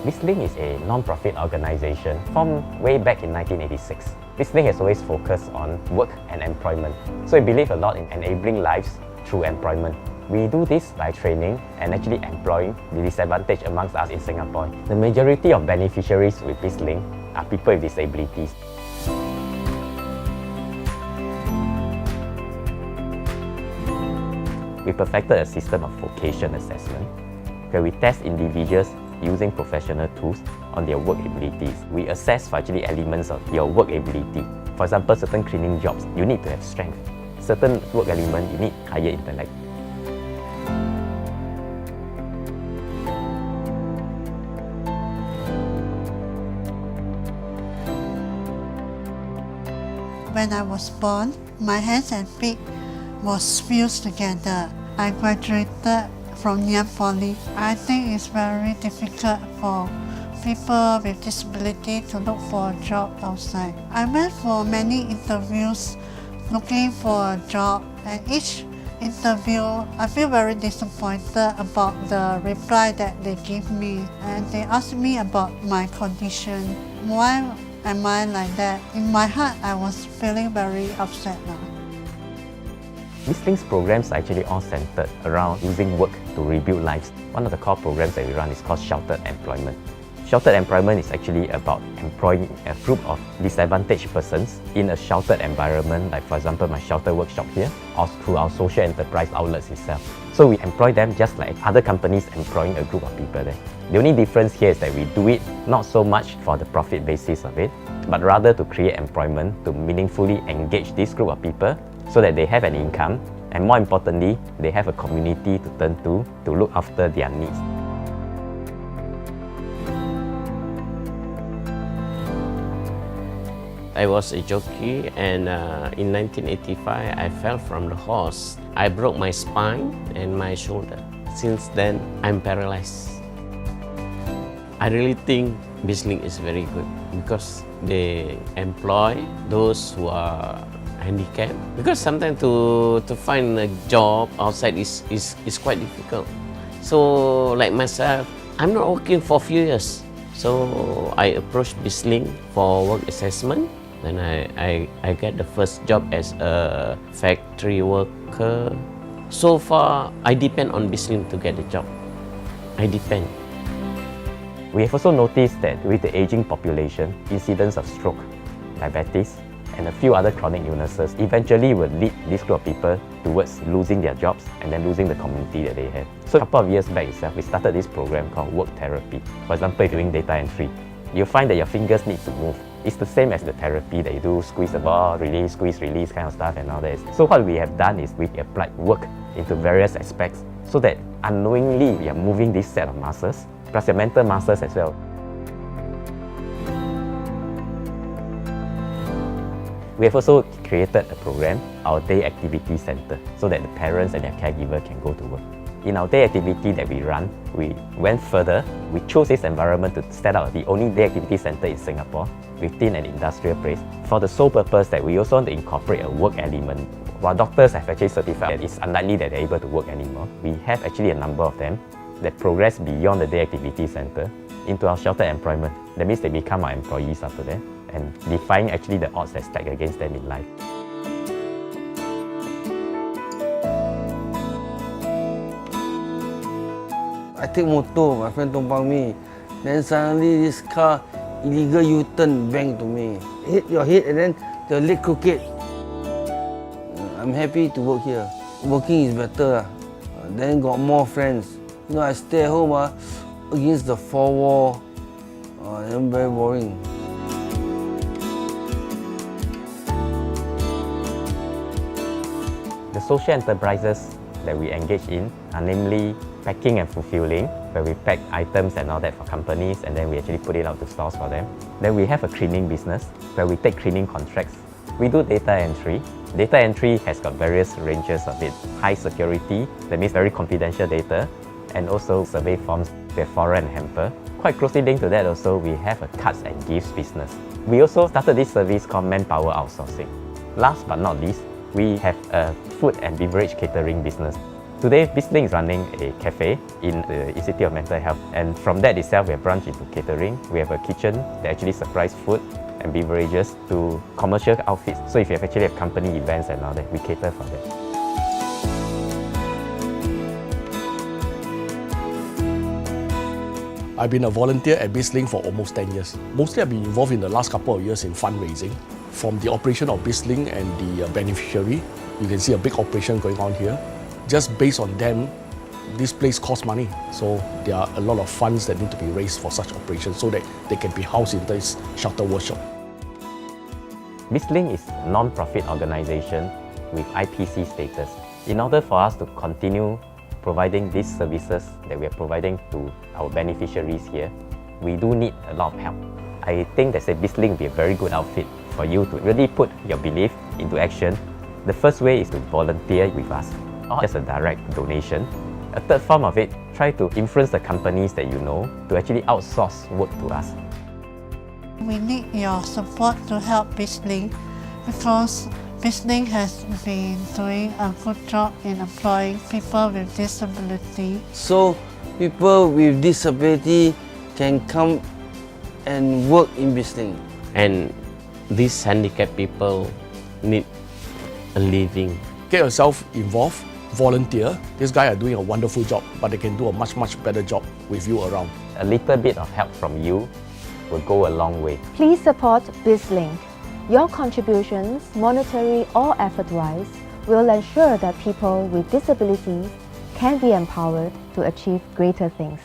Bizlink is a non-profit organization formed way back in 1986. Bizlink has always focused on work and employment. So we believe a lot in enabling lives through employment. We do this by training and actually employing the disadvantaged amongst us in Singapore. The majority of beneficiaries with Bizlink are people with disabilities. We perfected a system of vocation assessment where we test individuals using professional tools on their work abilities. We assess for actually elements of your work ability. For example, certain cleaning jobs, you need to have strength. Certain work element, you need higher intellect. When I was born, my hands and feet was fused together. I graduated from Ngee Poly. I think it's very difficult for people with disability to look for a job outside. I went for many interviews looking for a job, and each interview I feel very disappointed about the reply that they give me, and they ask me about my condition. Why am I like that? In my heart, I was feeling very upset now. Bizlink's programs are actually all centered around using work to rebuild lives. One of the core programs that we run is called Sheltered Employment. Sheltered Employment is actually about employing a group of disadvantaged persons in a sheltered environment, like for example my shelter workshop here, or through our social enterprise outlets itself. So we employ them just like other companies employing a group of people there. The only difference here is that we do it not so much for the profit basis of it, but rather to create employment to meaningfully engage this group of people so that they have an income, and more importantly, they have a community to turn to look after their needs. I was a jockey, and in 1985 I fell from the horse. I broke my spine and my shoulder. Since then, I'm paralyzed. I really think Bizlink is very good because they employ those who are handicapped. Because sometimes to find a job outside is quite difficult. So like myself, I'm not working for a few years. So I approached Bizlink for work assessment. Then I get the first job as a factory worker. So far, I depend on Bizlink to get the job. I depend. We have also noticed that with the aging population, incidents of stroke, diabetes, and a few other chronic illnesses eventually will lead this group of people towards losing their jobs and then losing the community that they have. So a couple of years back itself, we started this program called Work Therapy. For example, if you're doing data entry, you'll find that your fingers need to move. It's the same as the therapy that you do, squeeze the ball, release, squeeze, release kind of stuff and all that. So what we have done is we applied work into various aspects so that unknowingly we are moving this set of muscles, plus your mental muscles as well. We have also created a program, our Day Activity Centre, so that the parents and their caregiver can go to work. In our day activity that we run, we went further. We chose this environment to set up the only day activity centre in Singapore within an industrial place for the sole purpose that we also want to incorporate a work element. While doctors have actually certified that it's unlikely that they're able to work anymore, we have actually a number of them that progress beyond the day activity centre into our sheltered employment. That means they become our employees after that and defying actually the odds that stack against them in life. I take motor, my friend tumpang me. Then suddenly this car, illegal U-turn, bang to me. Hit your head and then the leg crooked. I'm happy to work here. Working is better. Then got more friends. You know, I stay at home against the four wall. I'm very boring. The social enterprises that we engage in are namely packing and fulfilling, where we pack items and all that for companies and then we actually put it out to stores for them. Then we have a cleaning business where we take cleaning contracts. We do data entry. Data entry has got various ranges of it. High security, that means very confidential data, and also survey forms, we have Fora and Hamper. Quite closely linked to that also, we have a cards and gifts business. We also started this service called Manpower Outsourcing. Last but not least, we have a food and beverage catering business. Today, Bizlink is running a cafe in the Institute of Mental Health, and from that itself, we have branched into catering. We have a kitchen that actually supplies food and beverages to commercial outfits. So if you actually have company events and all that, we cater for that. I've been a volunteer at Bizlink for almost 10 years. Mostly I've been involved in the last couple of years in fundraising. From the operation of Bizlink and the beneficiary, you can see a big operation going on here. Just based on them, this place costs money. So there are a lot of funds that need to be raised for such operations so that they can be housed in this shelter workshop. Bizlink is a non-profit organization with IPC status. In order for us to continue providing these services that we are providing to our beneficiaries here, we do need a lot of help. I think that Bizlink will be a very good outfit for you to really put your belief into action. The first way is to volunteer with us, or just a direct donation. A third form of it, try to influence the companies that you know to actually outsource work to us. We need your support to help Bizlink because Bizlink has been doing a good job in employing people with disability. So people with disability can come and work in Bizlink. And these handicapped people need a living. Get yourself involved, volunteer. These guys are doing a wonderful job, but they can do a much better job with you around. A little bit of help from you will go a long way. Please support Bizlink. Your contributions, monetary or effort-wise, will ensure that people with disabilities can be empowered to achieve greater things.